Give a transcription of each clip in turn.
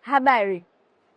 Habari.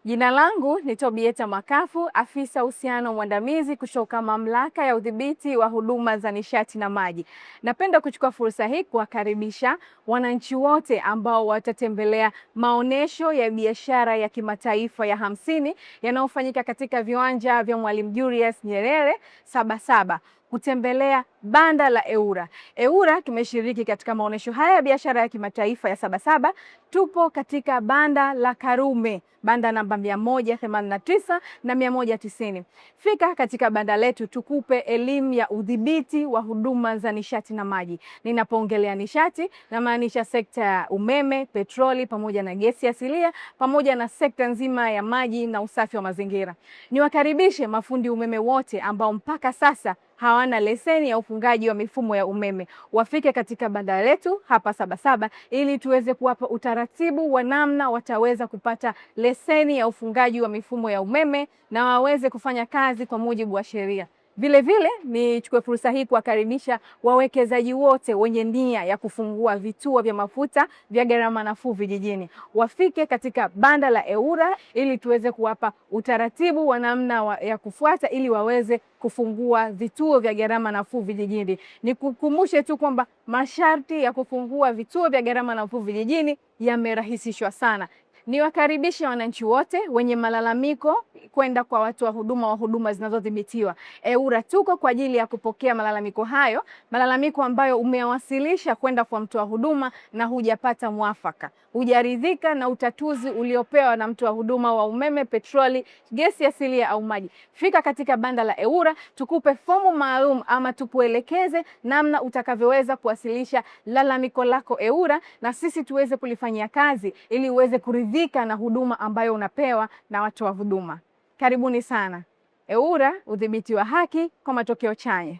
Jina langu ni Tobieta Makafu, afisa uhusiano mwandamizi kutoka Mamlaka ya Udhibiti wa Huduma za Nishati na Maji. Napenda kuchukua fursa hii kuwakaribisha wananchi wote ambao watatembelea maonesho ya biashara ya kimataifa ya 50 yanayofanyika katika viwanja vya Mwalimu Julius Nyerere Sabasaba, kutembelea banda la EWURA. EWURA tumeshiriki katika maonesho haya ya biashara ya kimataifa ya Sabasaba. Tupo katika banda la Karume, banda namba 189 na 190. Fika katika banda letu tukupe elimu ya udhibiti wa huduma za nishati na maji. Ninapoongelea nishati namaanisha sekta ya umeme, petroli pamoja na gesi asilia pamoja na sekta nzima ya maji na usafi wa mazingira. Niwakaribishe mafundi umeme wote ambao mpaka sasa hawana leseni ya ufungaji wa mifumo ya umeme. Wafike katika banda letu hapa Sabasaba ili tuweze kuwapa utaratibu wa namna wataweza kupata leseni ya ufungaji wa mifumo ya umeme na waweze kufanya kazi kwa mujibu wa sheria. Vile vile nichukue fursa hii kuwakaribisha wawekezaji wote wenye nia ya kufungua vituo vya mafuta vya gharama nafuu vijijini. Wafike katika banda la EWURA ili tuweze kuwapa utaratibu wa namna ya kufuata ili waweze kufungua vituo vya gharama nafuu vijijini. Nikukumbushe tu kwamba masharti ya kufungua vituo vya gharama nafuu vijijini yamerahisishwa sana. Niwakaribishe wananchi wote wenye malalamiko kwenda kwa watu wa huduma zinazodhibitiwa. EWURA tuko kwa ajili ya kupokea malalamiko hayo, malalamiko ambayo umewasilisha kwenda kwa mtu wa huduma na hujapata mwafaka, hujaridhika na utatuzi uliopewa na mtu wa huduma wa umeme, petroli, gesi asilia au maji. Fika katika banda la EWURA tukupe fomu maalum ama tukuelekeze namna utakavyoweza kuwasilisha lalamiko lako EWURA na sisi tuweze kulifanyia kazi ili uweze kuridhika na huduma ambayo unapewa na watu wa huduma. Karibuni sana. EWURA, udhibiti wa haki kwa matokeo chanya.